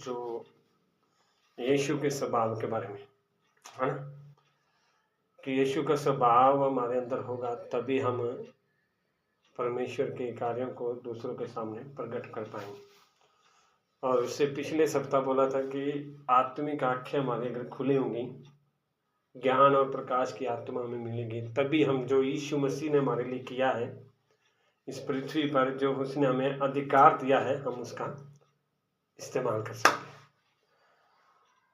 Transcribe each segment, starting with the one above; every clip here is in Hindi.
जो यीशु के स्वभाव के बारे में, है ना, कि यीशु का स्वभाव हमारे अंदर होगा तभी हम परमेश्वर के कार्यों को दूसरों के सामने प्रकट कर पाएंगे। और उससे पिछले सप्ताह बोला था कि आत्मिक आंखें हमारे अगर खुली होंगी, ज्ञान और प्रकाश की आत्मा हमें मिलेगी, तभी हम जो यीशु मसीह ने हमारे लिए किया है इस पृथ्वी पर, जो उसने हमें अधिकार दिया है, हम उसका इस्तेमाल कर सकते हैं।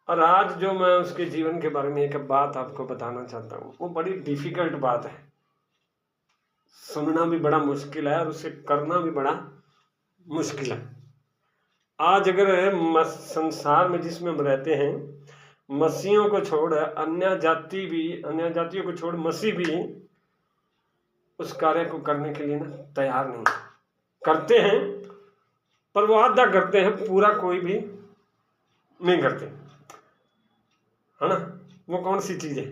और आज जो मैं उसके जीवन के बारे में एक बात आपको बताना चाहता हूँ, वो बड़ी डिफिकल्ट बात है, सुनना भी बड़ा मुश्किल है और उसे करना भी बड़ा मुश्किल है। आज अगर संसार में जिसमें हम रहते हैं, मसीहियों को छोड़ अन्य जातियों को छोड़ मसीह भी उस कार्य को करने के लिए ना तैयार नहीं करते हैं, पर वो आधा करते हैं, पूरा कोई भी नहीं करते, है ना। वो कौन सी चीज है?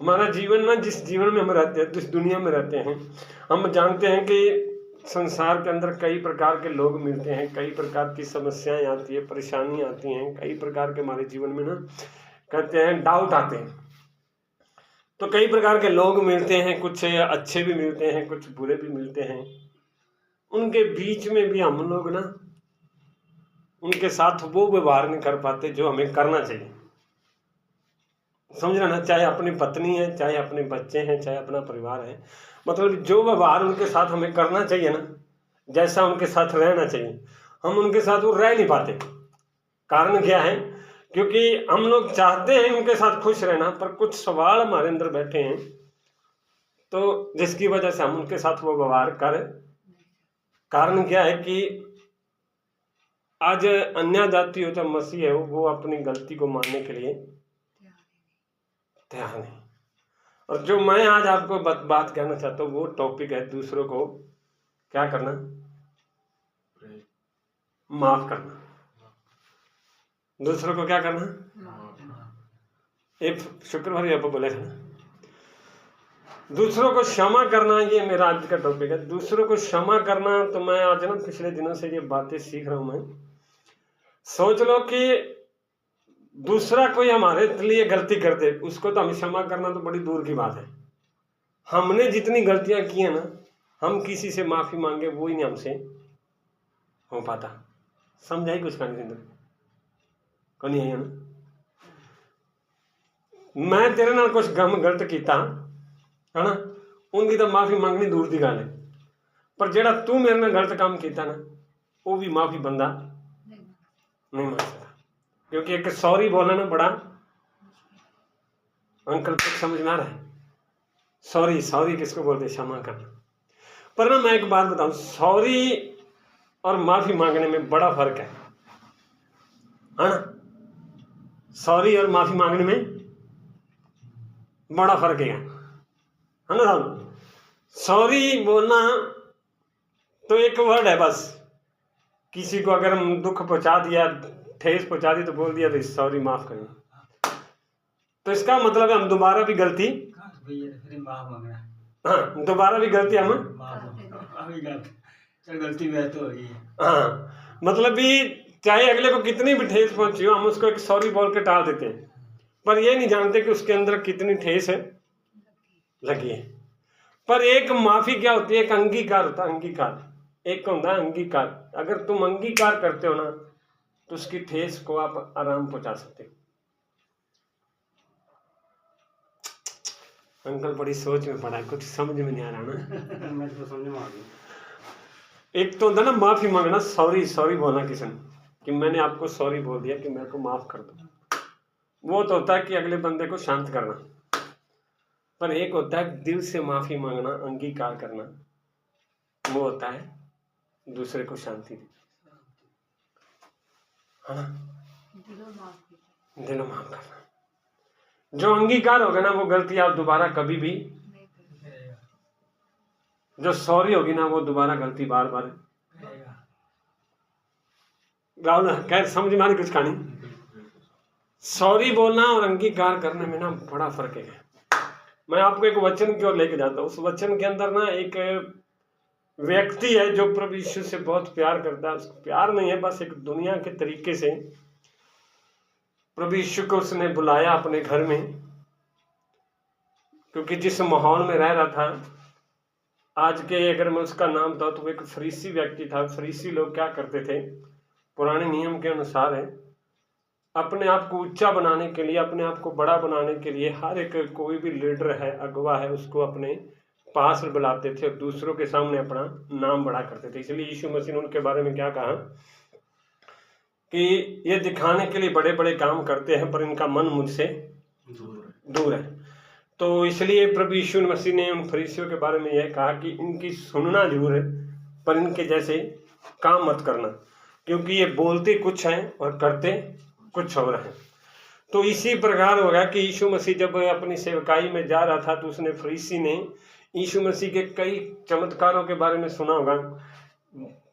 हमारा जीवन ना, जिस जीवन में हम रहते हैं, जिस दुनिया में रहते हैं, हम जानते हैं कि संसार के अंदर कई प्रकार के लोग मिलते हैं, कई प्रकार की समस्याएं आती है, परेशानियां आती हैं, कई प्रकार के हमारे जीवन में ना कहते हैं डाउट आते हैं। तो कई प्रकार के लोग मिलते हैं, कुछ अच्छे भी मिलते हैं, कुछ बुरे भी मिलते हैं। उनके बीच में भी हम लोग ना उनके साथ वो व्यवहार नहीं कर पाते जो हमें करना चाहिए। समझना ना, चाहे अपनी पत्नी है, चाहे अपने बच्चे हैं, चाहे अपना परिवार है, मतलब जो व्यवहार उनके साथ हमें करना चाहिए ना, जैसा उनके साथ रहना चाहिए, हम उनके साथ वो रह नहीं पाते। कारण क्या है? क्योंकि हम लोग चाहते हैं उनके साथ खुश रहना, पर कुछ सवाल हमारे अंदर बैठे हैं, तो जिसकी वजह से हम उनके साथ वो व्यवहार कर। कारण क्या है कि आज अन्य जाति हो चाहे मसीह है, वो अपनी गलती को मानने के लिए तैयार नहीं। और जो मैं आज आपको बात कहना चाहता हूँ वो टॉपिक है दूसरों को क्या करना, माफ करना। दूसरों को क्या करना? एक शुक्रवार आप बोले थे ना, दूसरों को क्षमा करना, ये मेरा आज का टॉपिक है, दूसरों को क्षमा करना। तो मैं आज ना पिछले दिनों से ये बातें सीख रहा हूं। मैं सोच लो कि दूसरा कोई हमारे लिए गलती कर दे, उसको तो हम क्षमा करना तो बड़ी दूर की बात है। हमने जितनी गलतियां की है ना, हम किसी से माफी मांगे वो ही नहीं हमसे हो पाता। समझाई कुछ कहने के को नहीं है ना। मैं तेरे नाल कुछ गलत किया है ना, उनकी तो माफी मांगनी दूर की गल है, पर जेड़ा तू मेरे नाल गलत काम किया ना, वो भी माफी बंदा नहीं मांग सकता। क्योंकि एक सॉरी बोलना ना बड़ा अंकल तक समझ में आ रहा है। सॉरी किसको बोलते? क्षमा करना। पर ना मैं एक बात बताऊं, सॉरी और माफी मांगने में बड़ा फर्क है ना। सॉरी और माफी मांगने में बड़ा फर्क है ना साहब। सॉरी बोलना तो एक वर्ड है बस, किसी को अगर हम दुख पहुंचा दिया, ठेस पहुंचा दी, तो बोल दिया भाई सॉरी, माफ करिए, तो इसका मतलब है हम दोबारा भी गलती, हाँ दोबारा भी गलती हम गलती में तो होगी। हाँ मतलब भी चाहे अगले को कितनी भी ठेस पहुंची हो, हम उसको एक सॉरी बोल के टाल देते हैं, पर ये नहीं जानते कि उसके अंदर कितनी ठेस है लगी है। पर एक माफी क्या होती है? एक अंगीकार होता है, अंगीकार। एक होता है अंगीकार। अगर तुम अंगीकार करते हो ना, तो उसकी ठेस को आप आराम पहुंचा सकते हो। अंकल बड़ी सोच में पड़ा है, कुछ समझ में नहीं आ रहा ना। मैं तो समझ में आ गई। एक तो होता ना माफी मांगना, सॉरी बोलना किसी ने कि मैंने आपको सॉरी बोल दिया कि मेरे को माफ कर दो, वो तो होता है कि अगले बंदे को शांत करना। पर एक होता है दिल से माफी मांगना, अंगीकार करना, वो होता है दूसरे को शांति देना, हाँ दिलों माफ करना। जो अंगीकार होगा ना, वो गलती आप दोबारा कभी भी, जो सॉरी होगी ना, वो दोबारा गलती बार बार। राहुल खैर समझ में आ रही कुछ कहानी? सॉरी बोलना और अंगीकार करने में ना बड़ा फर्क है। मैं आपको एक वचन की ओर लेके जाता हूँ। उस वचन के अंदर ना एक व्यक्ति है जो प्रभु यीशु से बहुत प्यार करता है, उसको प्यार नहीं है, बस एक दुनिया के तरीके से प्रभु यीशु को उसने बुलाया अपने घर में, क्योंकि जिस माहौल में रह रहा था, आज के अगर मैं उसका नाम बताऊं तो वो एक फरीसी व्यक्ति था। फरीसी लोग क्या करते थे, पुराने नियम के अनुसार है, अपने आप को ऊंचा बनाने के लिए, अपने आप को बड़ा बनाने के लिए, हर एक कोई भी लीडर है, अगवा है, उसको अपने पास बुलाते थे और दूसरों के सामने अपना नाम बड़ा करते थे। इसलिए यीशु मसीह ने उनके बारे में क्या कहा कि ये दिखाने के लिए बड़े बड़े काम करते हैं, पर इनका मन मुझसे दूर है। तो इसलिए प्रभु यीशु मसीह ने उन फरीसियों के बारे में यह कहा कि इनकी सुनना जरूर है, पर इनके जैसे काम मत करना, क्योंकि ये बोलते कुछ हैं और करते कुछ और हैं। तो इसी प्रकार होगा कि यीशु मसीह जब अपनी सेवकाई में जा रहा था, तो उसने फरीसी ने यीशु मसीह के कई चमत्कारों के बारे में सुना होगा,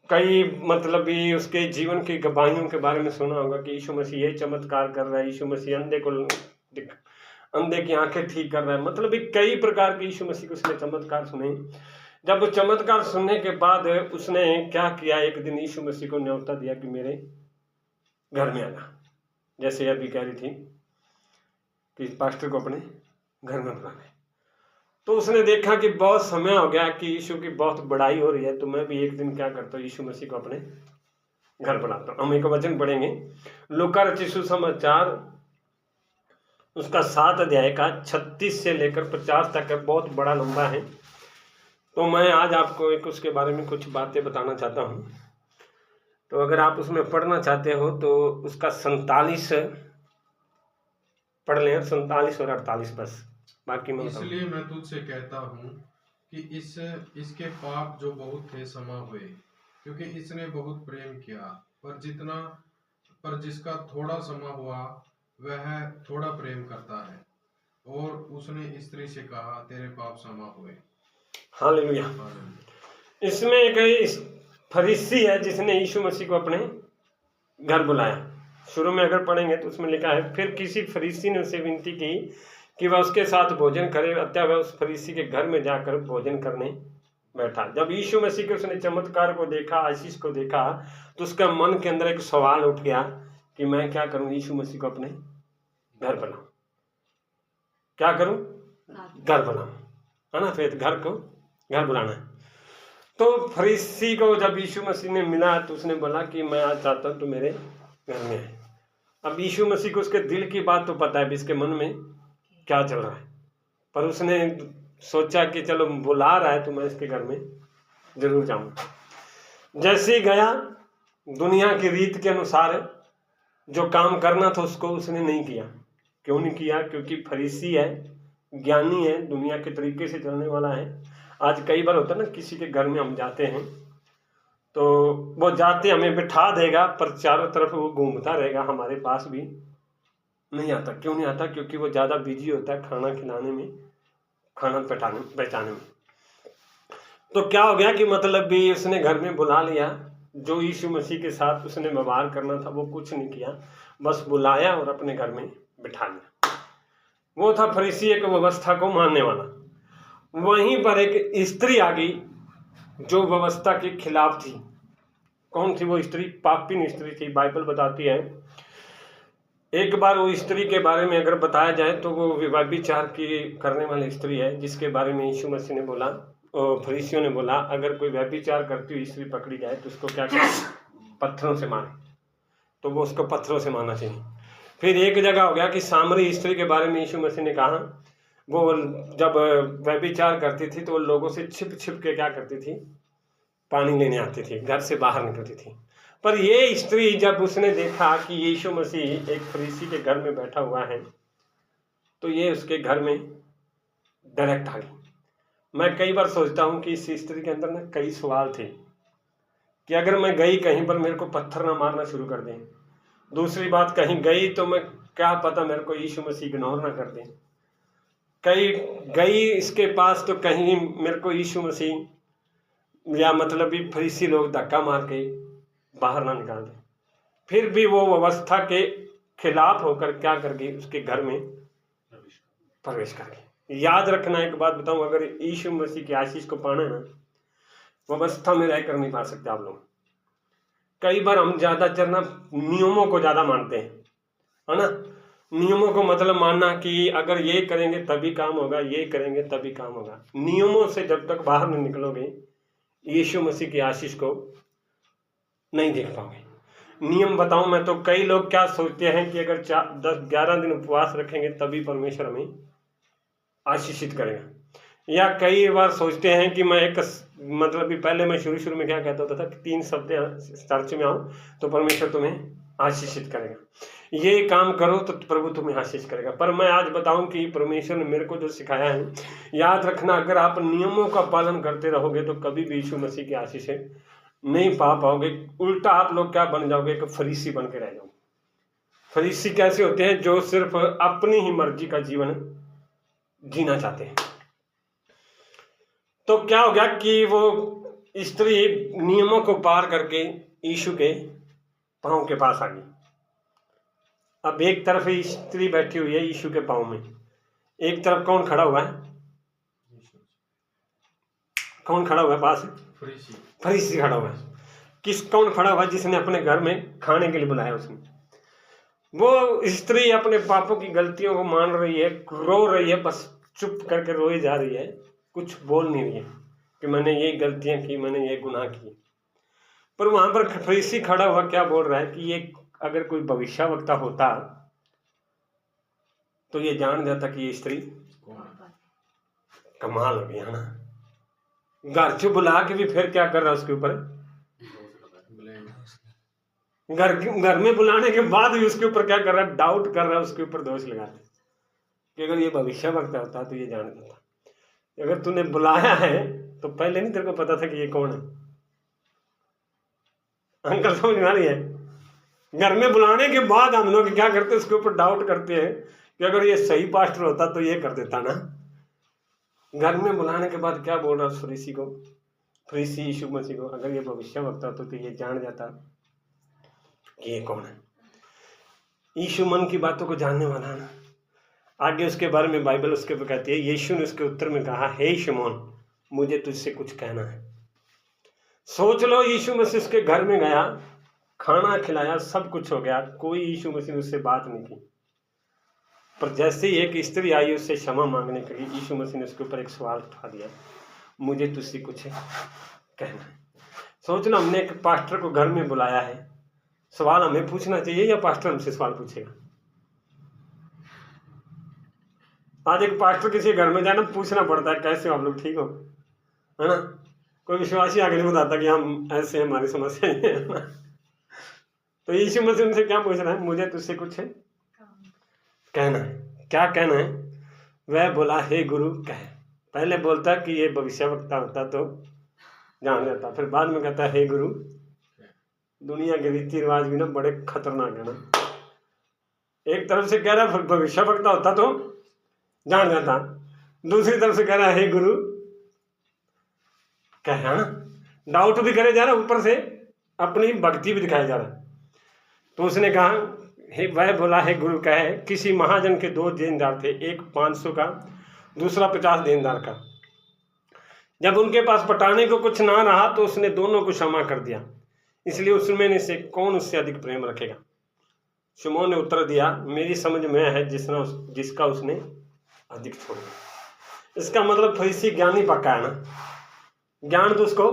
कई मतलब भी उसके जीवन की गवाहियों के बारे में सुना होगा कि यीशु मसीह ये चमत्कार कर रहा है, यीशु मसीह अंधे की आंखें ठीक कर रहा है, मतलब भी कई प्रकार के यीशु मसीह को उसने चमत्कार सुने। जब वो चमत्कार सुनने के बाद उसने क्या किया, एक दिन यीशु मसीह को न्योता दिया कि मेरे घर में आना, जैसे अभी कह रही थी कि पास्टर को अपने घर में बुलाने। तो उसने देखा कि बहुत समय हो गया कि यीशु की बहुत बड़ाई हो रही है, तो मैं भी एक दिन क्या करता हूँ, यीशु मसीह को अपने घर बुलाता हूँ। हम एक वचन पढ़ेंगे, लूका रचित सुसमाचार उसका 7 अध्याय का 36 से लेकर 50 तक है, बहुत बड़ा लंबा है। तो मैं आज आपको एक उसके बारे में कुछ बातें बताना चाहता हूँ। तो अगर आप उसमें पढ़ना चाहते हो तो उसका 47 पढ़ लें, 47 और 48 बस, बाकी मैं इसलिए मैं तुझसे कहता हूँ कि इसके पाप जो बहुत थे क्षमा हुए, क्योंकि इसने बहुत प्रेम किया। पर जिसका थोड़ा क्षमा हुआ वह थोड़ा प्रेम करता है। और उसने स्त्री से कहा, तेरे पाप क्षमा हुए। हालेलुया। इसमें एक फरीसी है जिसने यीशु मसीह को अपने घर बुलाया। शुरू में अगर पढ़ेंगे तो उसमें लिखा है, फिर किसी फरीसी ने उसे विनती की कि वह उसके साथ भोजन करे, अतः वह उस फरीसी के घर में जाकर भोजन करने बैठा। जब यीशु मसीह के उसने चमत्कार को देखा, आशीष को देखा, तो उसका मन के अंदर एक सवाल उठ गया कि मैं क्या करूं, यीशु मसीह को अपने घर बुलाऊं, क्या करूं, घर बुलाऊं, है ना। फिर घर बुलाना है। तो फरीसी को जब यीशु मसीह ने मिला तो उसने बोला कि मैं आज चाहता हूं तो मेरे घर में है। अब यीशु मसीह को उसके दिल की बात तो पता है, इसके मन में क्या चल रहा है, पर उसने सोचा कि चलो बुला रहा है तो मैं इसके घर में जरूर जाऊंगा। जैसे ही गया, दुनिया की रीत के अनुसार जो काम करना था उसको उसने नहीं किया। क्यों नहीं किया? क्योंकि फरीसी है, ज्ञानी है, दुनिया के तरीके से चलने वाला है। आज कई बार होता है ना, किसी के घर में हम जाते हैं तो वो जाते हमें बिठा देगा, पर चारों तरफ वो घूमता रहेगा, हमारे पास भी नहीं आता। क्यों नहीं आता? क्योंकि वो ज़्यादा बिजी होता है खाना खिलाने में, खाना पहचाने में। तो क्या हो गया कि मतलब भी उसने घर में बुला लिया। जो यीशु मसीह के साथ उसने व्यवहार करना था वो कुछ नहीं किया, बस बुलाया और अपने घर में बिठा लिया। वो था फरीसी, एक व्यवस्था को मानने वाला। वहीं पर एक स्त्री आ गई जो व्यवस्था के खिलाफ थी। कौन थी वो स्त्री? पापिन स्त्री थी। बाइबल बताती है, एक बार वो स्त्री के बारे में अगर बताया जाए तो वो व्यभिचार की करने वाली स्त्री है, जिसके बारे में यीशु मसीह ने बोला, फरीसियों ने बोला, अगर कोई व्यभिचार करती हुई स्त्री पकड़ी जाए तो उसको क्या करें? पत्थरों से मारे। तो वो उसको पत्थरों से मारना चाहिए। फिर एक जगह हो गया कि सामरी स्त्री के बारे में यीशु मसीह ने कहा, वो जब व्यभिचार करती थी तो वो लोगों से छिप छिप के क्या करती थी? पानी लेने आती थी, घर से बाहर निकलती थी। पर ये स्त्री जब उसने देखा कि यीशु मसीह एक फरीसी के घर में बैठा हुआ है, तो ये उसके घर में डायरेक्ट आ गई। मैं कई बार सोचता हूँ कि इस स्त्री के अंदर ना कई सवाल थे कि अगर मैं गई कहीं पर मेरे को पत्थर ना मारना शुरू कर दें। दूसरी बात, कहीं गई तो मैं क्या पता मेरे को यीशु मसीह इग्नोर ना कर दें। कहीं गई इसके पास तो कहीं मेरे को यीशु मसीह या मतलब भी फरीसी लोग धक्का मार के बाहर ना निकाल दें। फिर भी वो व्यवस्था के खिलाफ होकर क्या कर गई? उसके घर में प्रवेश कर गई। याद रखना, एक बात बताऊं, अगर यीशु मसीह की आशीष को पाना है ना, व्यवस्था में रहकर नहीं पा सकते आप लोग। कई बार हम ज्यादातर ना नियमों को ज्यादा मानते हैं, है ना। नियमों को मतलब मानना कि अगर ये करेंगे तभी काम होगा, ये करेंगे तभी काम होगा। नियमों से जब तक बाहर नहीं निकलोगे यीशु मसीह की आशीष को नहीं देख पाओगे। नियम बताऊं मैं तो, कई लोग क्या सोचते हैं कि अगर 10-11 दिन उपवास रखेंगे तभी परमेश्वर हमें आशीषित करेगा। या कई बार सोचते हैं कि मैं एक मतलब कि पहले मैं शुरू में क्या कहता होता था कि 3 सप्ताह चर्च में आऊं तो परमेश्वर तुम्हें आशीषित करेगा, ये काम करो तो प्रभु तुम्हें आशीष करेगा। पर मैं आज बताऊं कि परमेश्वर ने मेरे को जो सिखाया है, याद रखना, अगर आप नियमों का पालन करते रहोगे तो कभी भी यीशु मसीह की आशीष नहीं पा पाओगे। उल्टा आप लोग क्या बन जाओगे, एक फरीसी बन के रह जाओगे। फरीसी कैसे होते हैं? जो सिर्फ अपनी ही मर्जी का जीवन जीना चाहते हैं। तो क्या हो गया कि वो स्त्री नियमों को पार करके यीशु के पांव के पास आ गई। अब एक तरफ स्त्री बैठी हुई है यीशु के पांव में, एक तरफ कौन खड़ा हुआ है? कौन खड़ा हुआ है पास? फरीसी खड़ा हुआ है। कौन खड़ा हुआ है? जिसने अपने घर में खाने के लिए बुलाया उसने। वो स्त्री अपने पापों की गलतियों को मान रही है, रो रही है, बस चुप करके रोई जा रही है, कुछ बोल नहीं रही है कि मैंने ये गलतियां की, मैंने ये गुनाह किए। पर वहां पर फरीसी खड़ा हुआ क्या बोल रहा है कि ये अगर कोई भविष्यवक्ता होता तो ये जान जाता कि ये स्त्री कमाल हो गई, है ना। घर से बुला के भी फिर क्या कर रहा है उसके ऊपर? घर में बुलाने के बाद भी उसके ऊपर क्या कर रहा है? डाउट कर रहा है, उसके ऊपर दोष लगा रहा है कि अगर ये भविष्यवक्ता होता तो ये जान जाता। अगर तूने बुलाया है तो पहले नहीं तेरे को पता था कि ये कौन है? अंकल समझ में आ रही है? घर में बुलाने के बाद हम लोग क्या करते हैं, उसके ऊपर डाउट करते हैं कि अगर ये सही पास्टर होता तो ये कर देता ना। घर में बुलाने के बाद क्या बोल रहा है फरीसी को, फरीसी यीशु मसीह को, अगर ये भविष्यवक्ता होता तो ये जान जाता कि ये कौन है। यीशु मन की बातों को जानने वाला है ना। आगे उसके बारे में बाइबल उसके ऊपर कहती है, यीशु ने उसके उत्तर में कहा, हे शिमोन, मुझे तुझसे कुछ कहना है। सोच लो, यीशु मसीह उसके घर में गया, खाना खिलाया, सब कुछ हो गया, कोई यीशु मसीह ने उससे बात नहीं की। पर जैसे ही एक स्त्री आई उससे क्षमा मांगने के लिए, यीशु मसीह ने उसके ऊपर एक सवाल उठा दिया, मुझे तुझसे कुछ कहना है। सोच लो, हमने एक पास्टर को घर में बुलाया है, सवाल हमें पूछना चाहिए या पास्टर हमसे सवाल पूछेगा? आज एक पास्टर किसी घर में जाना पूछना पड़ता है, कैसे आप लोग, ठीक हो, है ना। कोई विश्वासी आगे नहीं बताता कि हम ऐसे, हमारी समस्या है ना। तो यीशु मसीह उनसे क्या पूछ रहा है? मुझे तुझसे कुछ कहना है। क्या कहना है? वह बोला, हे गुरु कह। पहले बोलता कि ये भविष्यवक्ता होता तो जान जाता, फिर बाद में कहता हे गुरु। दुनिया के रीति रिवाज भी ना बड़े खतरनाक है ना। एक तरफ से कह रहा है भविष्यवक्ता होता तो जान जाता, दूसरी तरफ से कह रहा है हे गुरु कह, है ना। डाउट भी करे जा रहा, ऊपर से अपनी भक्ति भी दिखाया जा रहा। तो उसने कहा, हे, वह बोला, हे गुरु कहे, किसी महाजन के 2 देनदार थे, एक 500 का, दूसरा 50 देनदार का। जब उनके पास पटाने को कुछ ना रहा तो उसने दोनों को क्षमा कर दिया। इसलिए उसमें से कौन उससे अधिक प्रेम रखेगा? शिमोन ने उत्तर दिया, मेरी समझ में है जिसका उसने अधिक छोड़ दिया। इसका मतलब फरीसी ज्ञानी पक्का है ना, ज्ञान तो उसको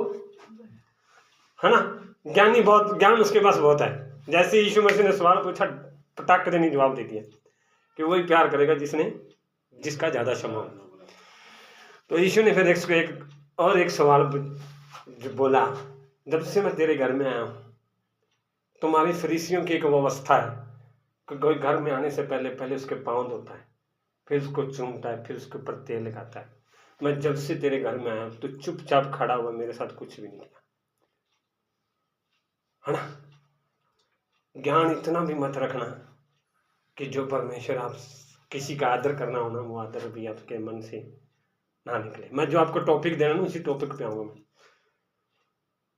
है ना, ज्ञानी बहुत, ज्ञान उसके पास बहुत है। जैसे यीशु मसीह ने सवाल पूछा, पटाक देने जवाब दे दिया कि वही प्यार करेगा जिसका ज्यादा क्षमा हो। तो यीशु ने फिर एक सवाल जो बोला, जब से मैं तेरे घर में आया हूं, तुम्हारी फरीसियों की एक व्यवस्था है कि कोई घर में आने से पहले उसके पाँव धोता है, फिर उसको चूमता है, फिर उसके ऊपर तेल लगाता है। मैं जब से तेरे घर में आया तो चुपचाप खड़ा हुआ, मेरे साथ कुछ भी नहीं किया, है ना। ज्ञान इतना भी मत रखना कि जो परमेश्वर, आप किसी का आदर करना हो ना, वो आदर भी आपके मन से ना निकले। मैं जो आपको टॉपिक देना ना, उसी टॉपिक पे आऊंगा मैं।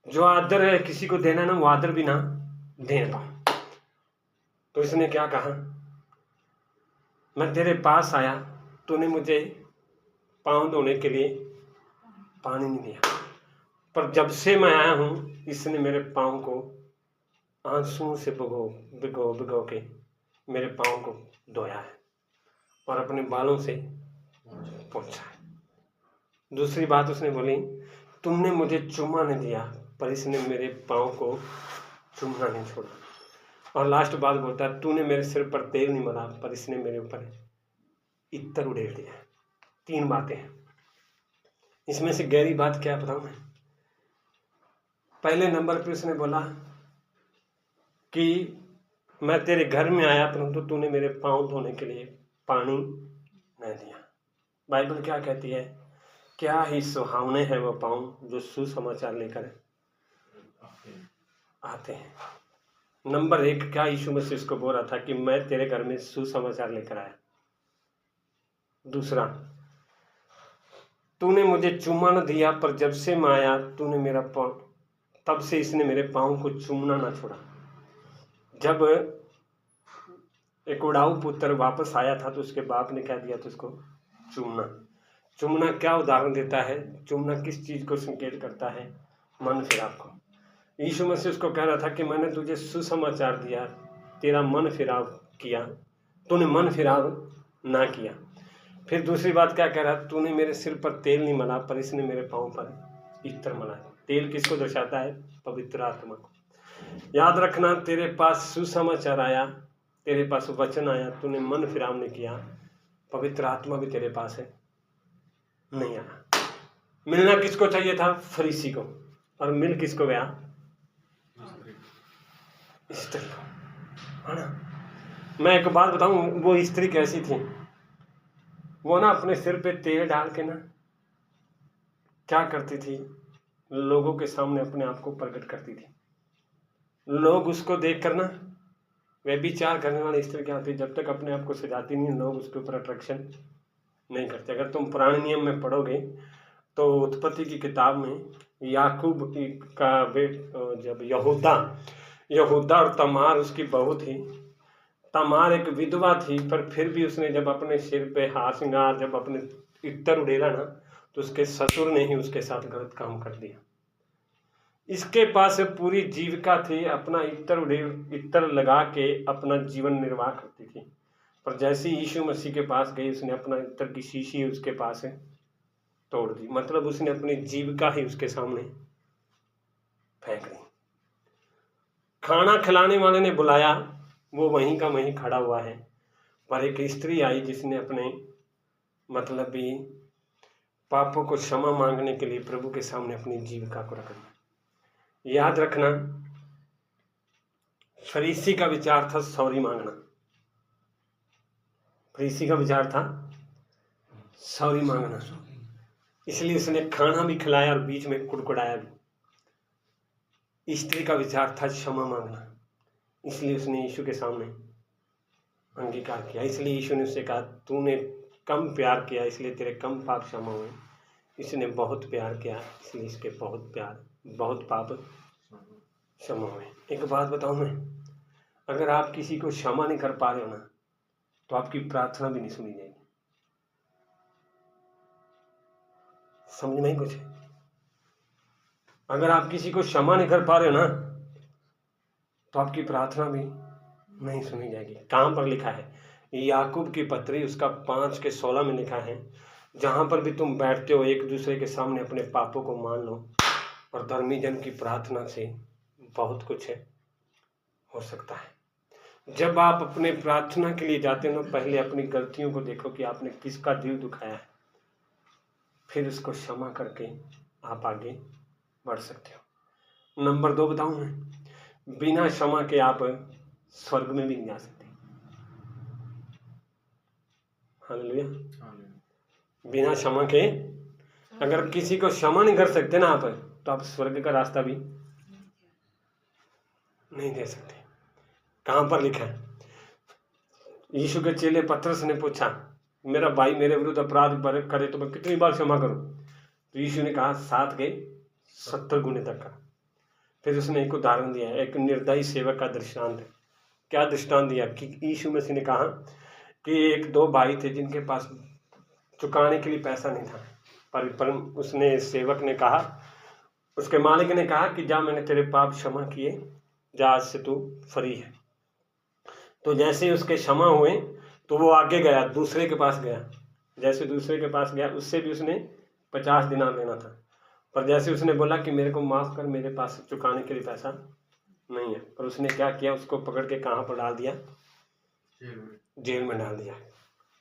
जो आदर है किसी को देना ना, वो आदर भी ना दे पाऊं। तो इसने क्या कहा, मैं तेरे पास आया, तूने मुझे पाँव धोने के लिए पानी नहीं दिया, पर जब से मैं आया हूँ इसने मेरे पाँव को आंसुओं से भिगो भिगो भिगो के मेरे पाँव को धोया है और अपने बालों से पोंछा है। दूसरी बात उसने बोली, तुमने मुझे चुम्मा नहीं दिया पर इसने मेरे पाँव को चूमना नहीं छोड़ा। और लास्ट बात बोलता है, तूने मेरे सिर पर तेल नहीं मला पर इसने मेरे ऊपर इत्तर उड़ेल दिया। 3 बातें हैं। इसमें से गहरी बात क्या बताऊं मैं? पहले नंबर पे उसने बोला कि मैं तेरे घर में आया परंतु तूने मेरे पाँव धोने के लिए पानी नहीं दिया। बाइबल क्या कहती है? क्या ही सुहावने हैं वो पाँव जो सुसमाचार लेकर आते हैं। नंबर 1, क्या यीशु मसीह उसको बोल रहा था कि मैं तेरे घर में सुसमाचार लेकर आया। दूसरा, तूने मुझे चूमा न दिया पर जब से मैं आया तूने मेरा पाँव, तब से इसने मेरे पाँव को चूमना ना छोड़ा। जब एक उड़ाऊ पुत्र वापस आया था तो उसके बाप ने क्या दिया तो उसको चूमना। चूमना क्या उदाहरण देता है? चूमना किस चीज को संकेत करता है? मन फिराव को। यीशु मसीह उसको कह रहा था कि मैंने तुझे सुसमाचार दिया, तेरा मन फिराव किया, तूने मन फिराव ना किया। फिर दूसरी बात क्या कह रहा है? तूने मेरे सिर पर तेल नहीं मला पर इसने मेरे पाँव पर इत्र मला। तेल किसको दर्शाता है? पवित्र आत्मा को। याद रखना, तेरे पास सुसमाचार आया, तेरे पास वचन आया, तूने मन फिराव नहीं किया, पवित्र आत्मा भी तेरे पास है नहीं आया। मिलना किसको चाहिए था? फरीसी को। और मिल किसको गया? स्त्री को, है ना। मैं एक बात बताऊं, वो स्त्री कैसी थी? वो ना अपने सिर पे तेल डाल के ना क्या करती थी? लोगों के सामने अपने आप को प्रकट करती थी। लोग उसको देखकर ना, व्यभिचार करने वाली स्त्री क्या होती है? जब तक अपने आप को सजाती नहीं, लोग उसके ऊपर अट्रैक्शन नहीं करते। अगर तुम पुराने नियम में पढ़ोगे तो उत्पत्ति की किताब में याकूब का जब यहूदा और तमार उसकी बहू थी। तमार एक विधवा थी पर फिर भी उसने जब अपने सिर पे हार श्रृंगार, जब अपने इत्र उड़ेला ना, तो उसके ससुर ने ही उसके साथ गलत काम कर दिया। इसके पास पूरी जीविका थी, अपना इत्र लगा के अपना जीवन निर्वाह करती थी। पर जैसे यीशु मसीह के पास गई, उसने अपना इत्र की शीशी उसके पास है तोड़ दी। मतलब उसने अपनी जीविका ही उसके सामने फेंक दी। खाना खिलाने वाले ने बुलाया, वो वहीं का वहीं खड़ा हुआ है। पर एक स्त्री आई जिसने अपने मतलब भी पापों को क्षमा मांगने के लिए प्रभु के सामने अपनी जीविका को रख दिया। याद रखना, फरीसी का विचार था सॉरी मांगना। फरीसी का विचार था सॉरी मांगना, इसलिए उसने खाना भी खिलाया और बीच में कुड़कुड़ाया भी। स्त्री का विचार था क्षमा मांगना, इसलिए उसने यीशु के सामने अंगीकार किया। इसलिए यीशु ने उससे कहा, तूने कम प्यार किया इसलिए तेरे कम पाप क्षमा हुए, इसने बहुत प्यार किया इसलिए इसके बहुत पाप क्षमा हुए। एक बात बताऊं मैं, अगर आप किसी को क्षमा नहीं कर पा रहे हो ना, तो आपकी प्रार्थना भी नहीं सुनी जाएगी। समझ में ही कुछ? अगर आप किसी को क्षमा नहीं कर पा रहे हो ना, तो आपकी प्रार्थना भी नहीं सुनी जाएगी। कहां पर लिखा है? याकूब की पत्री उसका 5:16 में लिखा है, जहां पर भी तुम बैठते हो एक दूसरे के सामने अपने पापों को मान लो और धर्मी जन की प्रार्थना से बहुत कुछ हो सकता है। जब आप अपने प्रार्थना के लिए जाते हो ना, पहले अपनी गलतियों को देखो कि आपने किसका दिल दुखाया है, फिर उसको क्षमा करके आप आगे बढ़ सकते हो। नंबर 2 बताऊं मैं, बिना क्षमा के आप स्वर्ग में भी नहीं जा सकते। हालेलुया। बिना क्षमा के अगर किसी को क्षमा नहीं कर सकते ना आप, तो आप स्वर्ग का रास्ता भी नहीं दे सकते। कहां पर लिखा है? यीशु के चेले पतरस ने पूछा, मेरा भाई मेरे विरुद्ध अपराध करे तो मैं कितनी बार क्षमा करूं? तो यीशु ने कहा 7 के 70 गुने तक का। फिर उसने एक उदाहरण दिया, एक निर्दयी सेवक का दृष्टांत। क्या दृष्टांत दिया? कि यीशु मसीह ने कहा कि 2 भाई थे जिनके पास चुकाने के लिए पैसा नहीं था, पर उसने सेवक ने कहा उसके मालिक ने कहा कि जा, मैंने तेरे पाप क्षमा किए, जा, आज से तू फ्री है। तो जैसे ही उसके क्षमा हुए तो वो आगे गया, दूसरे के पास गया। जैसे दूसरे के पास गया, उससे भी उसने 50 दिनार लेना था। पर जैसे उसने बोला कि मेरे को माफ़ कर, मेरे पास चुकाने के लिए पैसा नहीं है, पर उसने क्या किया, उसको पकड़ के कहाँ पर डाल दिया, जेल में डाल दिया।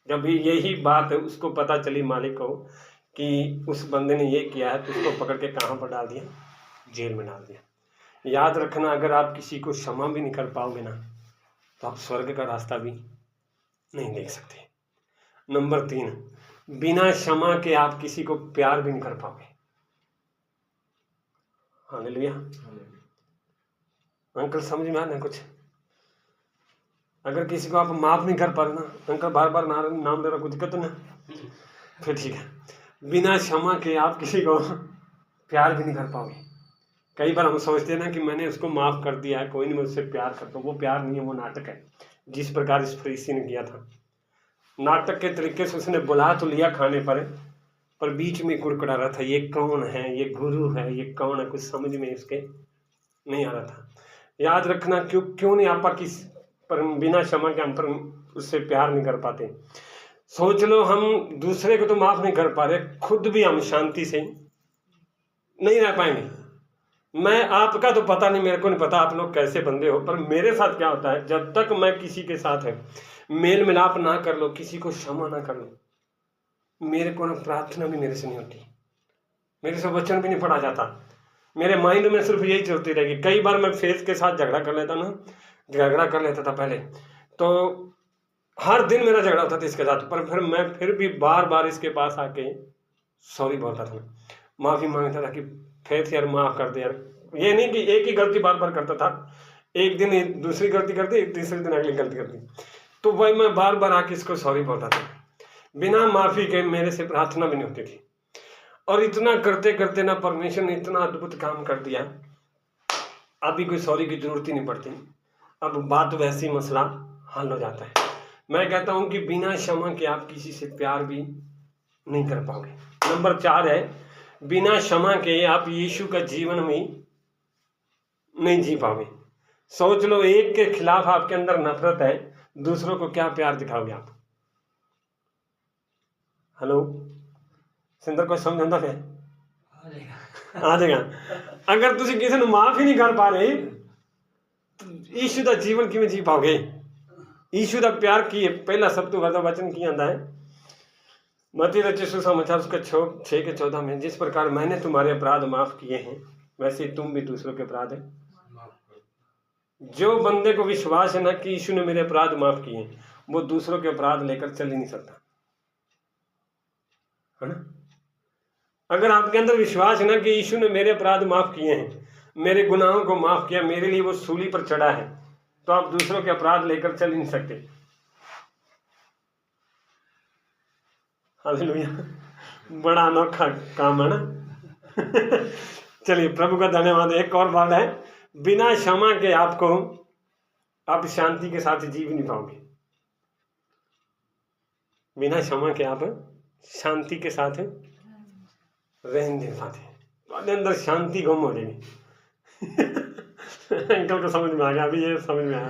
जब यही बात उसको पता चली मालिक को कि उस बंदे ने ये किया है, तो उसको पकड़ के कहाँ पर डाल दिया, जेल में डाल दिया। याद रखना, अगर आप किसी को क्षमा भी नहीं कर पाओगे ना, तो आप स्वर्ग का रास्ता भी नहीं देख सकते। नंबर 3, बिना क्षमा के आप किसी को प्यार भी नहीं कर पाओगे। हालेलुया। अंकल समझ में आना कुछ? अगर किसी को आप माफ नहीं कर पा रहे ना, अंकल बार बार नाम ले रहा, कुछ दिक्कत ना, फिर ठीक है। बिना क्षमा के आप किसी को प्यार भी नहीं कर पाओगे। कई बार हम सोचते हैं ना कि मैंने उसको माफ कर दिया है, कोई नहीं मुझसे प्यार करता। वो प्यार नहीं है, वो नाटक है। जिस प्रकार इस फरीसी ने किया था, नाटक के तरीके से उसने बुला तो लिया खाने पर बीच में कुड़कुड़ा रहा था, ये कौन है, ये गुरु है, ये कौन है, कुछ समझ में इसके नहीं आ रहा था। याद रखना, क्यों नहीं आपा किस पर बिना क्षमा के हम पर उससे प्यार नहीं कर पाते। सोच लो, हम दूसरे को तो माफ नहीं कर पा रहे, खुद भी हम शांति से नहीं रह पाएंगे। मैं आपका तो पता नहीं, मेरे को नहीं पता आप लोग कैसे बंदे हो, पर मेरे साथ क्या होता है, जब तक मैं किसी के साथ है मेल मिलाप ना कर लो, किसी को क्षमा ना कर लो, मेरे को ना प्रार्थना भी मेरे से नहीं होती, मेरे से वचन भी नहीं पढ़ा जाता। मेरे माइंड में सिर्फ यही चलती रहेगी। कई बार मैं फेस के साथ झगड़ा कर लेता था पहले, तो हर दिन मेरा झगड़ा होता था इसके साथ, पर फिर मैं फिर भी बार बार इसके पास आके सॉरी बोलता था, माफ़ी मांगता था कि फेथ यार माफ़ कर दे यार। ये नहीं कि एक ही गलती बार बार करता था, एक दिन दूसरी गलती करती, तीसरे दिन अगली गलती करती, तो वही मैं बार बार आके इसको सॉरी बोलता था। बिना माफ़ी के मेरे से प्रार्थना भी नहीं होती थी। और इतना करते करते ना परमेश्वर ने इतना अद्भुत काम कर दिया, अभी कोई सॉरी की जरूरत ही नहीं पड़ती। अब बात वैसी मसला हल हो जाता है। मैं कहता हूं कि बिना क्षमा के आप किसी से प्यार भी नहीं कर पाओगे। नंबर 4 है, बिना क्षमा के आप यीशु का जीवन में नहीं जी पाओगे। सोच लो, एक के खिलाफ आपके अंदर नफरत है, दूसरों को क्या प्यार दिखाओगे आप? हेलो सिंदर, को समझ है? आ जाएगा। अगर तुम किसी ने माफ ही नहीं कर पा रहे, तो यीशु का जीवन किवें जी पाओगे? यीशु का प्यार की पहला सब तो वर्दा वचन की आंदा है, मत्ती रचित सुसमाचार उसका 6:14 में, जिस प्रकार मैंने तुम्हारे अपराध माफ किए हैं, वैसे तुम भी दूसरों के अपराध जो बंदे को विश्वास है ना कि यीशु ने मेरे अपराध माफ किए, वो दूसरों के अपराध लेकर चल ही नहीं सकता, है ना? अगर आपके अंदर विश्वास है ना कि यीशु ने मेरे अपराध माफ किए हैं, मेरे गुनाहों को माफ किया, मेरे लिए वो सूली पर चढ़ा है, तो आप दूसरों के अपराध लेकर चल नहीं सकते। हालेलुया, बड़ा अनोखा काम है ना। चलिए, प्रभु का धन्यवाद। एक और बात है, बिना क्षमा के आप शांति के साथ जी भी नहीं पाओगे। बिना क्षमा के आप शांति के साथ रह नहीं पाते, तो अंदर शांति गुम हो जाएगी। अंकल को समझ में आ गया, अभी ये समझ में आया।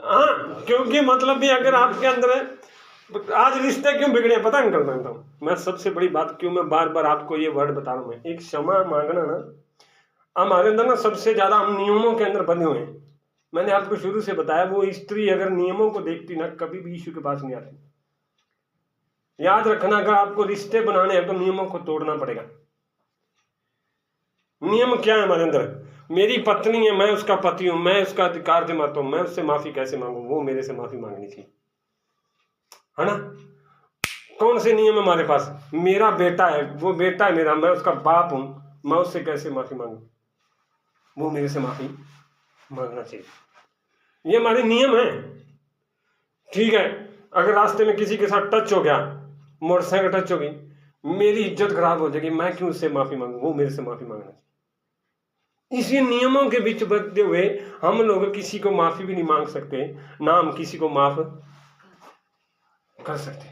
हाँ, क्योंकि मतलब भी अगर आपके अंदर आज रिश्ते क्यों बिगड़े, पता अंकल मानता हूँ मैं, सबसे बड़ी बात क्यों मैं बार बार आपको ये वर्ड बता रहा हूँ, मैं एक क्षमा मांगना ना, हमारे अंदर ना सबसे ज्यादा हम नियमों के अंदर बंधे हुए हैं। मैंने आपको शुरू से बताया, वो स्त्री अगर नियमों को देखती ना, कभी भी यीशु के पास नहीं आती। याद रखना, अगर आपको रिश्ते बनाने हैं तो नियमों को तोड़ना पड़ेगा। नियम क्या है हमारे अंदर? मेरी पत्नी है, मैं उसका पति हूं, मैं उसका अधिकार जमाता हूं, मैं उससे माफी कैसे मांगू? वो मेरे से माफी मांगनी थी, है ना? कौन से नियम है हमारे पास? मेरा बेटा है, वो बेटा है मेरा, मैं उसका बाप हूं, मैं उससे कैसे माफी मांगू? वो मेरे से माफी मांगना चाहिए। ये हमारे नियम है। ठीक है, अगर रास्ते में किसी के साथ टच हो गया, मोटरसाइकिल टच हो गई, मेरी इज्जत खराब हो जाएगी, मैं क्यों उससे माफी मांगू? वो मेरे से माफी मांगना चाहिए। इसी नियमों के बीच बदते हुए हम लोग किसी को माफी भी नहीं मांग सकते, ना हम किसी को माफ कर सकते।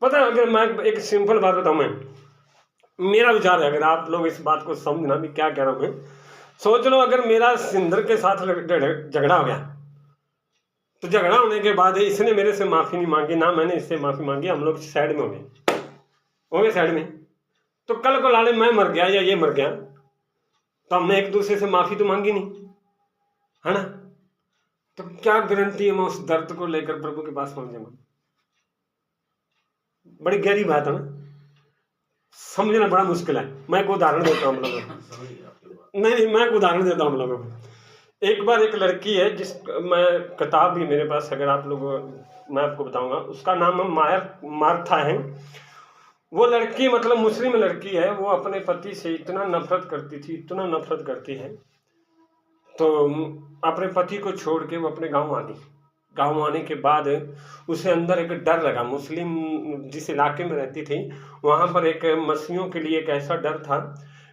पता है, अगर मैं एक सिंपल बात बताऊं, मैं मेरा विचार है, अगर आप लोग इस बात को समझना भी क्या कह रहा हूं मैं। सोच लो अगर मेरा सिंदर के साथ झगड़ा हो गया, तो झगड़ा होने के बाद इसने मेरे से माफी नहीं मांगी, ना मैंने इससे माफी मांगी, हम लोग साइड में हो गए साइड में। तो कल को लाले मैं मर गया या ये मर गया, तो हमने एक दूसरे से माफी तो मांगी नहीं, है ना। तो क्या गारंटी है मैं उस दर्द को लेकर प्रभु के पास पहुंच जाऊंगा। बड़ी गहरी बात है ना, समझना बड़ा मुश्किल है। मैं एक उदाहरण देता हूँ हम लोगों को, नहीं मैं एक उदाहरण देता हूँ हम लोगों को। एक बार एक लड़की है, जिस मैं किताब भी मेरे पास, अगर आप लोग, मैं आपको बताऊंगा, उसका नाम है मार्था है। वो लड़की मतलब मुस्लिम लड़की है, वो अपने पति से इतना नफरत करती थी, इतना नफरत करती है, तो अपने पति को छोड़ के वो अपने गांव आ गई। गांव आने के बाद उसे अंदर एक डर लगा। मुस्लिम जिस इलाके में रहती थी वहां पर एक मसीहियों के लिए एक ऐसा डर था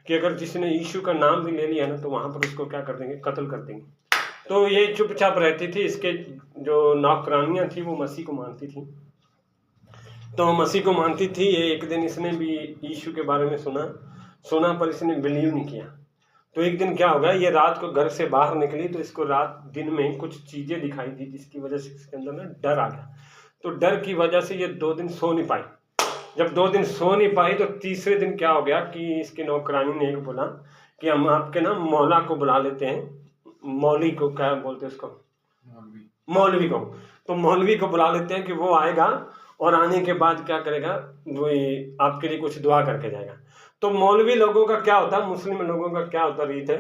कि अगर जिसने यीशु का नाम भी ले लिया ना, तो वहां पर उसको क्या कर देंगे, कत्ल कर देंगे। तो ये चुपचाप रहती थी। इसके जो नौकरानियां थी वो मसीह को मानती थी, तो मसीह को मानती थी। एक दिन इसने भी यीशु के बारे में सुना पर इसने बिलीव नहीं किया। तो एक दिन क्या होगा, ये रात को घर से बाहर निकली, तो इसको रात दिन में कुछ चीजें दिखाई दी, जिसकी वजह से इसके अंदर ना डर आ गया। तो डर की वजह से ये 2 दिन सो नहीं पाई। जब 2 दिन सो नहीं पाई, तो तीसरे दिन क्या हो गया कि इसके नौकरानी ने एक बोला कि हम आपके ना मौला को बुला लेते हैं, मौली को क्या बोलते हैं उसको, मौलवी को। तो मौलवी को बुला लेते हैं कि वो आएगा और आने के बाद क्या करेगा, वो आपके लिए कुछ दुआ करके जाएगा। तो मौलवी लोगों का क्या होता है, मुस्लिम लोगों का क्या होता रीत है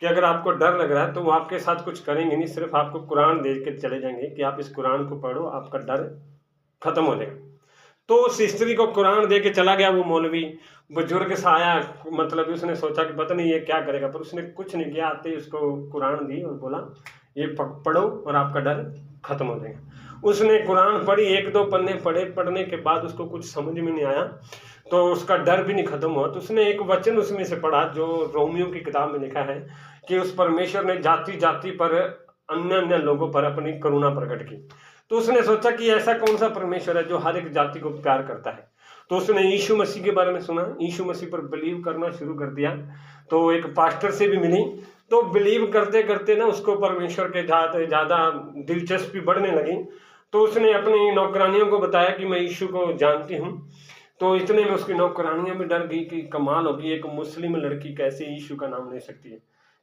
कि अगर आपको डर लग रहा है तो वो आपके साथ कुछ करेंगे नहीं, सिर्फ आपको कुरान दे के चले जाएंगे कि आप इस कुरान को पढ़ो, आपका डर खत्म हो जाएगा। तो उस स्त्री को कुरान दे के चला गया वो मौलवी। बुजुर्ग सा आया, मतलब उसने सोचा कि पता नहीं ये क्या करेगा, पर उसने कुछ नहीं किया। आते ही उसको कुरान दी और बोला ये पढ़ो और आपका डर खत्म हो जाएगा। उसने कुरान पढ़ी, 1-2 पन्ने पढ़े। पढ़ने के बाद उसको कुछ समझ में नहीं आया, तो उसका डर भी नहीं खत्म हुआ। तो उसने एक वचन उसमें से पढ़ा जो रोमियो की किताब में लिखा है कि उस परमेश्वर ने जाति जाति पर, अन्य अन्य लोगों पर अपनी करुणा प्रकट की। तो उसने सोचा कि ऐसा कौन सा परमेश्वर है जो हर एक जाति को प्यार करता है। तो उसने यीशु मसीह के बारे में सुना, यीशु मसीह पर बिलीव करना शुरू कर दिया। तो एक पास्टर से भी मिली, तो बिलीव करते करते ना उसको परमेश्वर के ज़्यादा दिलचस्पी बढ़ने लगी। तो उसने अपनी नौकरानियों को बताया कि मैं यीशु को जानती हूँ। तो इतने में उसकी नौकरानियां भी डर गई कि कमाल होगी, एक मुस्लिम लड़की कैसे यीशु का नाम ले सकती है,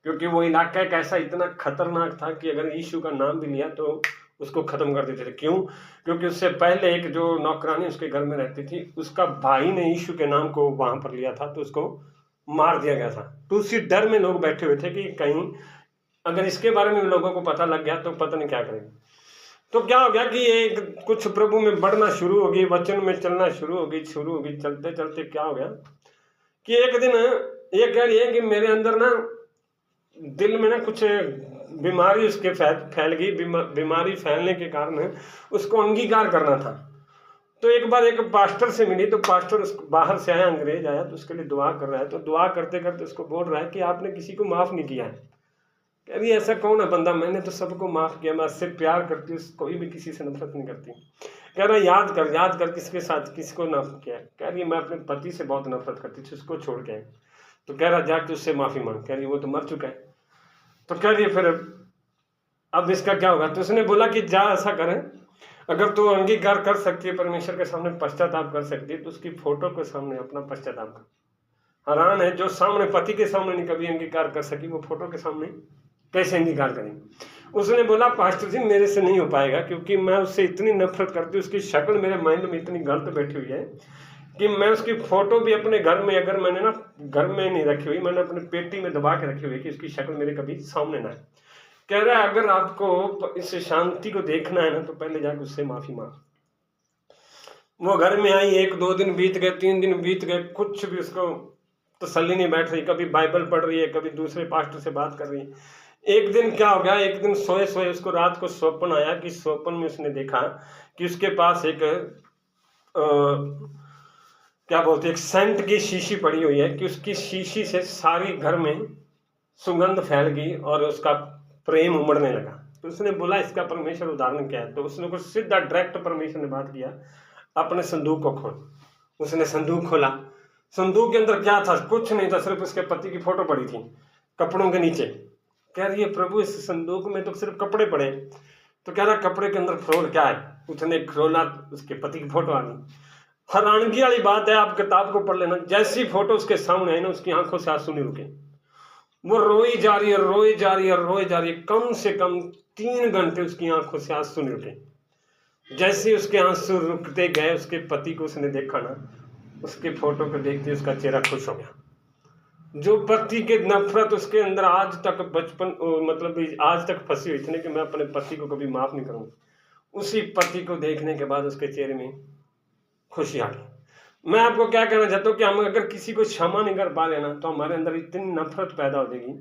क्योंकि वो इलाका एक ऐसा इतना खतरनाक था कि अगर यीशु का नाम भी लिया तो उसको खत्म कर देते थे। क्यों? क्योंकि उससे पहले एक जो नौकरानी उसके घर में रहती थी, उसका भाई ने यीशु के नाम को वहां पर लिया था, तो उसको मार दिया गया था। तो उसी डर में लोग बैठे हुए थे कि कहीं अगर इसके बारे में लोगों को पता लग गया तो पता नहीं क्या करेंगे। तो क्या हो गया कि ये कुछ प्रभु में बढ़ना शुरू हो गई, वचन में चलना शुरू हो गई। चलते चलते क्या हो गया कि एक दिन ये कह रही है कि मेरे अंदर ना दिल में ना कुछ बीमारी उसके फैल गई। बीमारी फैलने के कारण उसको अंगीकार करना था। तो एक बार एक पास्टर से मिली, तो पास्टर उसको बाहर से आया, अंग्रेज आया, तो उसके लिए दुआ कर रहा है। तो दुआ करते करते उसको बोल रहा है कि आपने किसी को माफ़ नहीं किया है। कह रही ऐसा कौन है बंदा, मैंने तो सबको माफ़ किया, मैं उससे प्यार करती हूँ, कोई भी किसी से नफरत नहीं करती। कह रहा याद कर किसके साथ किसको नफरत किया। कह रही मैं अपने पति से बहुत नफरत करती थी, उसको छोड़ के। तो कह रहा जाके उससे माफ़ी मांग। कह रही वो तो मर चुका है। तो कह रही फिर अब इसका क्या होगा। तो उसने बोला कि जा ऐसा करें, अगर तू अंगीकार कर सकती है, परमेश्वर के सामने पश्चाताप कर सकती है, तो उसकी फोटो के सामने अपना पश्चाताप कर। हैरान है, जो सामने पति के सामने नहीं कभी अंगीकार कर सकी, वो फोटो के सामने कैसे अंगीकार करेंगे। उसने बोला पास्टर जी मेरे से नहीं हो पाएगा, क्योंकि मैं उससे इतनी नफरत करती हूँ, उसकी शक्ल मेरे माइंड में इतनी गलत बैठी हुई है कि मैं उसकी फोटो भी अपने घर में, अगर मैंने ना घर में नहीं रखी हुई, मैंने अपने पेटी में दबा के रखी हुई कि उसकी शक्ल मेरे कभी सामने ना आए। कह रहा है अगर आपको इस शांति को देखना है ना, तो पहले जाकर उससे माफी मांग। वो घर में आई, 1-2 दिन बीत गए, 3 दिन बीत गए, कुछ भी उसको तसल्ली नहीं बैठ रही। कभी बाइबल पढ़ रही है, कभी दूसरे पास्टर से बात कर रही है। एक दिन क्या हो गया, एक दिन सोए सोए उसको रात को स्वप्न आया कि स्वप्न में उसने देखा कि उसके पास एक क्या बोलते एक सेंट की शीशी पड़ी हुई है, कि उसकी शीशी से सारी घर में सुगंध फैल गई और उसका प्रेम उमड़ने लगा। तो उसने बोला इसका परमेश्वर उदाहरण क्या है। तो उसने कुछ सीधा डायरेक्ट परमेश्वर ने बात किया, अपने संदूक को खोल। उसने संदूक खोला, संदूक के अंदर क्या था? कुछ नहीं था, सिर्फ उसके पति की फोटो पड़ी थी कपड़ों के नीचे। कह रही है प्रभु इस संदूक में तो सिर्फ कपड़े पड़े। तो कह रहा कपड़े के अंदर फरोल क्या है? उसने खोला, उसके पति की फोटो आ गई। हैरानगी वाली बात है, आप किताब को पढ़ लेना, जैसी फोटो उसके सामने आई ना उसकी आंखों से आंसू नहीं रुके। वो रोई जा रही है, रोई जा रही है, रोई जा रही है। कम से कम 3 घंटे उसकी आंखों से आंसू नहीं रुके। जैसे उसके आंसू रुकते गए, उसके पति को उसने देखा ना, उसके फोटो को देखते उसका चेहरा खुश हो गया। जो पति के नफरत उसके अंदर आज तक बचपन मतलब आज तक फंसी हुई थी कि मैं अपने पति को कभी माफ नहीं करूंगा, उसी पति को देखने के बाद उसके चेहरे में खुशी आ गई। मैं आपको क्या कहना चाहता हूँ कि हम अगर किसी को क्षमा नहीं कर पा लेना तो हमारे अंदर इतनी नफरत पैदा हो जाएगी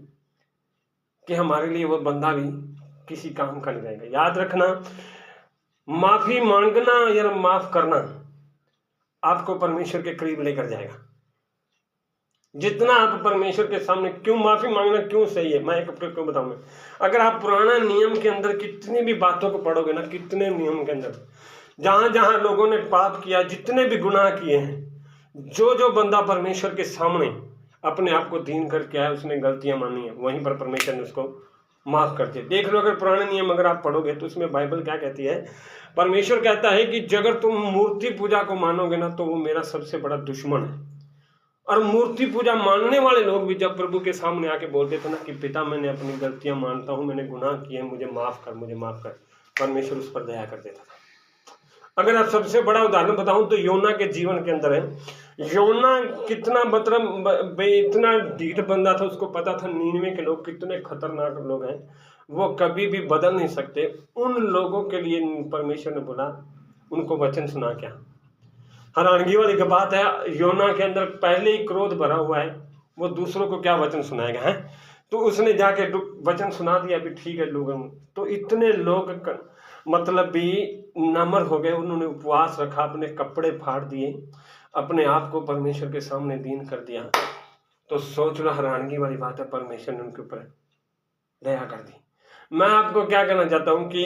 कि हमारे लिए वो बंदा भी किसी काम का नहीं रहेगा। याद रखना, माफी मांगना या माफ करना आपको परमेश्वर के करीब लेकर जाएगा। जितना आप परमेश्वर के सामने, क्यों माफी मांगना क्यों सही है, मैं एक आपको बताऊंगा। अगर आप पुराना नियम के अंदर कितनी भी बातों को पढ़ोगे ना, कितने नियम के अंदर जहां जहां लोगों ने पाप किया, जितने भी गुनाह किए हैं, जो जो बंदा परमेश्वर के सामने अपने आप को दीन करके आया, उसने गलतियां मानी है, वहीं पर परमेश्वर ने उसको माफ कर दिया। देख लो, अगर पुराने नियम अगर आप पढ़ोगे तो उसमें बाइबल क्या कहती है? परमेश्वर कहता है कि अगर तुम मूर्ति पूजा को मानोगे ना तो वो मेरा सबसे बड़ा दुश्मन है। और मूर्ति पूजा मानने वाले लोग भी जब प्रभु के सामने आके बोलते थे ना कि पिता मैंने अपनी गलतियां मानता हूं, मैंने गुनाह किए, मुझे माफ कर, मुझे माफ कर, परमेश्वर उस पर दया कर देता था। अगर आप सबसे बड़ा उदाहरण बताऊं तो योना के जीवन के अंदर है। योना कितना मतलब इतना ढीठ बंदा था, उसको पता था नीनवे के लोग कितने खतरनाक लोग हैं, वो कभी भी बदल नहीं सकते। उन लोगों के लिए परमेश्वर ने बोला, उनको वचन सुना क्या। हैरानगी वाली बात है, योना के अंदर पहले ही क्रोध भरा हुआ है, वो दूसरों को क्या वचन सुनाएगा है? तो उसने जाके वचन सुना दिया भी ठीक है लोगों। तो इतने लोग मतलब भी नम्र हो गए, उन्होंने उपवास रखा, अपने कपड़े फाड़ दिए, अपने आप को परमेश्वर के सामने दीन कर दिया। तो सोच लो, हैरानगी वाली बात है, परमेश्वर ने उनके ऊपर दया कर दी। मैं आपको क्या कहना चाहता हूं कि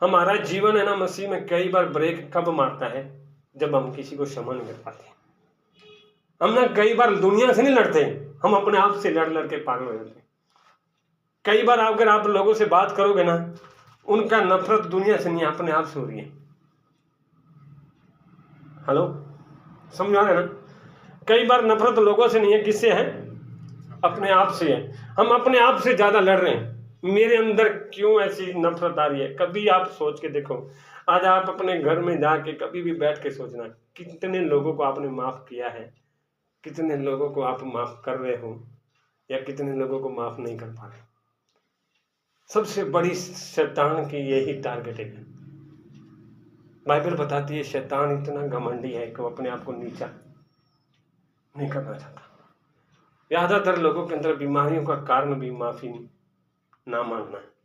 हमारा जीवन है ना, मसीह में कई बार ब्रेक कब मारता है? जब हम किसी को क्षमा नहीं कर पाते। हम ना कई बार दुनिया से नहीं लड़ते, हम अपने आप से लड़ लड़ के पागल हो जाते हैं। कई बार अगर आप लोगों से बात करोगे ना, उनका नफरत दुनिया से नहीं, अपने आप से हो रही है। हेलो, समझ आ रहा है ना? कई बार नफरत लोगों से नहीं है, किससे है? अपने आप से है। हम अपने आप से ज्यादा लड़ रहे हैं। मेरे अंदर क्यों ऐसी नफरत आ रही है? कभी आप सोच के देखो, आज आप अपने घर में जाके कभी भी बैठ के सोचना, कितने लोगों को आपने माफ किया है, कितने लोगों को आप माफ कर रहे हो, या कितने लोगों को माफ नहीं कर पा रहे। सबसे बड़ी शैतान की यही टारगेट है। बाइबल बताती है शैतान इतना घमंडी है कि वो अपने आप को नीचा नहीं करना चाहता। ज्यादातर लोगों के अंदर बीमारियों का कारण भी माफी ना मांगना है।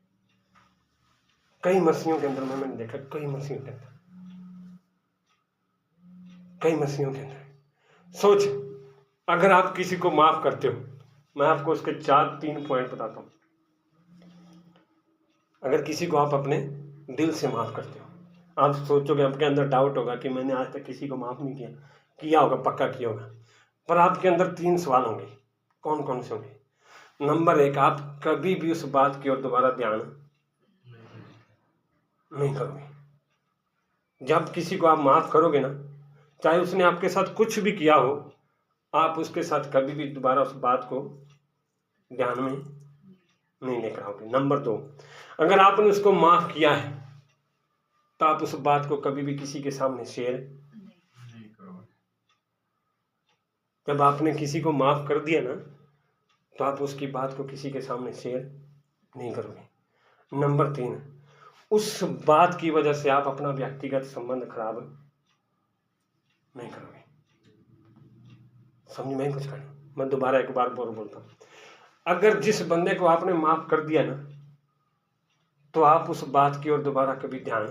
कई मसीहों के अंदर मैंने देखा, कई मसीहों के अंदर सोच, अगर आप किसी को माफ करते हो, मैं आपको उसके 3 पॉइंट बताता हूं। अगर किसी को आप अपने दिल से माफ करते हो, आप सोचोगे, आपके अंदर डाउट होगा कि मैंने आज तक किसी को माफ नहीं किया होगा, पक्का किया होगा, पर आपके अंदर 3 सवाल होंगे। कौन कौन से होंगे? नंबर 1, आप कभी भी उस बात की ओर दोबारा ध्यान नहीं करोगे। जब किसी को आप माफ करोगे ना, चाहे उसने आपके साथ कुछ भी किया हो, आप उसके साथ कभी भी दोबारा उस बात को ध्यान में नहीं लेकर आओगे। नंबर 2, अगर आपने उसको माफ किया है तो आप उस बात को कभी भी किसी के सामने शेयर नहीं करोगे। जब आपने किसी को माफ कर दिया ना, तो आप उसकी बात को किसी के सामने शेयर नहीं करोगे। नंबर 3, उस बात की वजह से आप अपना व्यक्तिगत संबंध खराब नहीं करोगे। समझ में कुछ करना? मैं दोबारा एक बार बोलता हूं, अगर जिस बंदे को आपने माफ कर दिया ना, तो आप उस बात की ओर दोबारा कभी ध्यान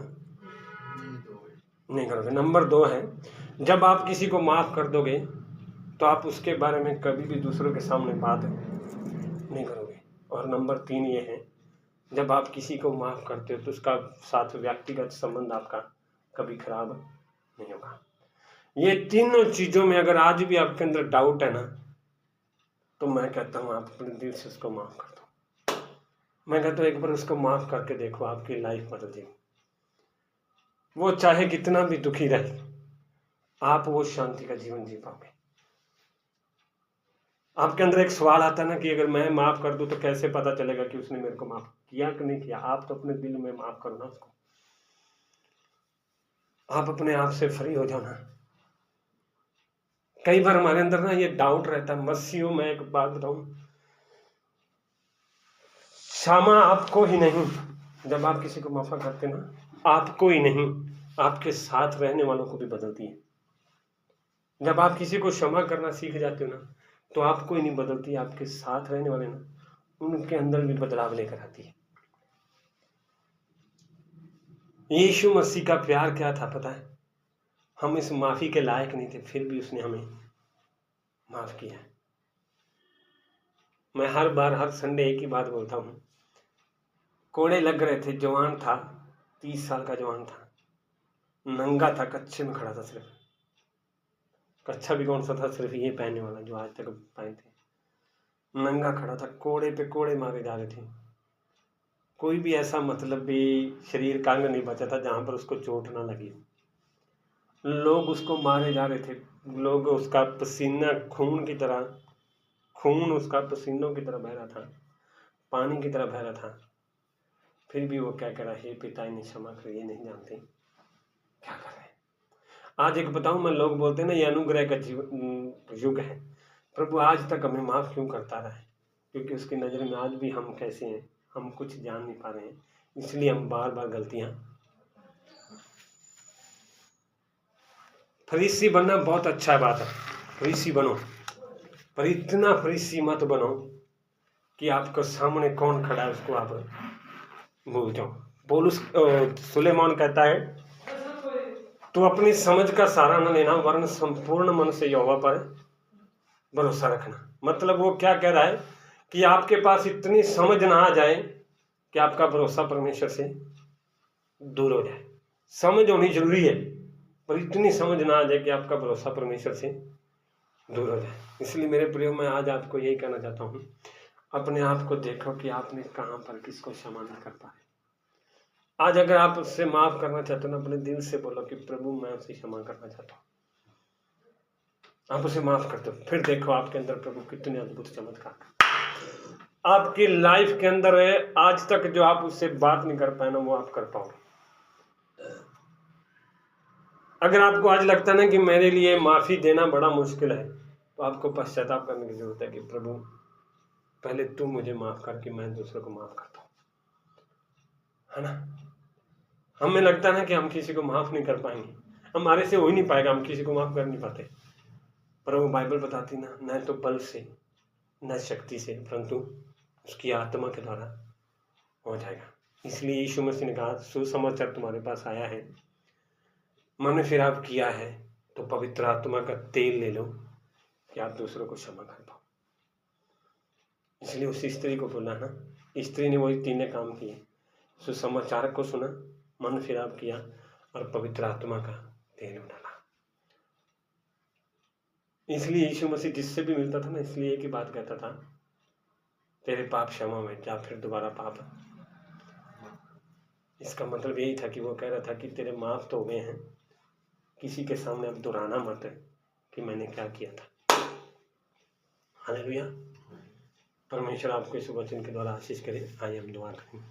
नहीं करोगे। नंबर 2 है, जब आप किसी को माफ कर दोगे तो आप उसके बारे में कभी भी दूसरों के सामने बात नहीं करोगे। और नंबर 3 ये है, जब आप किसी को माफ करते हो तो उसका साथ व्यक्तिगत संबंध आपका कभी खराब नहीं होगा। ये तीनों चीजों में अगर आज भी आपके अंदर डाउट है ना, तो मैं कहता हूँ आप अपने दिल से उसको माफ कर दो। मैं कहता हूँ एक बार उसको माफ करके देखो, आपकी लाइफ बदल जाएगी। वो चाहे कितना भी दुखी रहे, आप वो शांति का जीवन जी पाओगे। आपके अंदर एक सवाल आता है ना कि अगर मैं माफ कर दूं तो कैसे पता चलेगा कि उसने मेरे को माफ किया कि नहीं किया। आप तो अपने दिल में माफ करो ना उसको, आप अपने आप से फ्री हो जाओ ना। कई बार हमारे अंदर ना ये डाउट रहता है। मसीहों में एक बात बताऊं, क्षमा आपको ही नहीं, जब आप किसी को माफा करते ना, आपको ही नहीं आपके साथ रहने वालों को भी बदलती है। जब आप किसी को क्षमा करना सीख जाते हो ना, तो आपको ही नहीं बदलती, आपके साथ रहने वाले ना उनके अंदर भी बदलाव लेकर आती है। यीशु मसीह का प्यार क्या था पता है? हम इस माफी के लायक नहीं थे, फिर भी उसने हमें माफ किया। मैं हर बार हर संडे एक ही बात बोलता हूँ, कोड़े लग रहे थे, जवान था, 30 साल का जवान था, नंगा था, कच्छे में खड़ा था। सिर्फ कच्छा भी कौन सा था, सिर्फ ये पहनने वाला जो आज तक पहने थे। नंगा खड़ा था, कोड़े पे कोड़े मारे जा रहे थे। कोई भी ऐसा मतलब भी शरीर का अंग नहीं बचा था जहां पर उसको चोट ना लगी। लोग उसको मारे जा रहे थे, लोग उसका पसीना खून उसका पसीनों की तरह बह रहा था, पानी की तरह बह रहा था। फिर भी वो क्या कह रहा है, हे पिता इन्हें क्षमा कर, ये नहीं जानते क्या कर रहे हैं। आज एक बताऊं मैं, लोग बोलते हैं ना ये अनुग्रह का युग है। प्रभु आज तक हमें माफ क्यों करता रहा है? क्योंकि उसकी नज़र में आज भी हम कैसे हैं, हम कुछ जान नहीं पा रहे हैं, इसलिए हम बार बार गलतियां। फरीसी बनना बहुत अच्छा बात है, फरीसी बनो, पर इतना फरीसी मत बनो कि आपको सामने कौन खड़ा है उसको आप भूल जाओ। पौलुस सुलेमान कहता है, तो अपनी समझ का सहारा न लेना, वरन संपूर्ण मन से यहोवा पर भरोसा रखना। मतलब वो क्या कह रहा है कि आपके पास इतनी समझ ना आ जाए कि आपका भरोसा परमेश्वर से दूर हो जाए। समझ होनी जरूरी है, पर इतनी समझ ना आ जाए कि आपका भरोसा परमेश्वर से दूर हो जाए। इसलिए मेरे प्रियो, मैं आज आपको यही कहना चाहता हूँ, अपने आप को देखो कि आपने कहाँ पर किसको क्षमा नहीं कर पाए। आज अगर आप उससे माफ करना चाहते हो ना, अपने दिल से बोलो कि प्रभु मैं उसे क्षमा करना चाहता हूँ। आप उसे माफ कर दो, फिर देखो आपके अंदर प्रभु कितने अद्भुत चमत्कार आपकी लाइफ के अंदर है। आज तक जो आप उससे बात नहीं कर पाए ना, वो आप कर पाओगे। अगर आपको आज लगता है ना कि मेरे लिए माफी देना बड़ा मुश्किल है, तो आपको पश्चाताप करने की जरूरत है कि प्रभु पहले तू मुझे माफ कर कि मैं दूसरों को माफ करता हूँ, है ना। हमें लगता है ना कि हम किसी को माफ नहीं कर पाएंगे, हमारे से हो ही नहीं पाएगा, हम किसी को माफ कर नहीं पाते। पर वो बाइबल बताती ना, न तो बल से न शक्ति से, परंतु उसकी आत्मा के द्वारा हो जाएगा। इसलिए यीशु मसीह ने कहा, सुसमाचार तुम्हारे पास आया है, मन फिर आप किया है, तो पवित्र आत्मा का तेल ले लो कि आप दूसरों को क्षमा कर पाओ। इसलिए उस स्त्री को बोला ना, स्त्री ने वही तीनों काम किए, सुसमाचार को सुना, मन फिराव किया और पवित्र आत्मा का तेल डाला। इसलिए यीशु मसीह जिससे भी मिलता था ना, इसलिए एक ही बात कहता था, तेरे पाप क्षमा हुए, जा फिर दोबारा पाप। इसका मतलब यही था कि वो कह रहा था कि तेरे माफ तो हो गए हैं, किसी के सामने अब दोहराना मत कि मैंने क्या किया था। हालेलुया। परमेश्वर आपको इस वचन के द्वारा आशीष करे। आइए हम दुआ करें।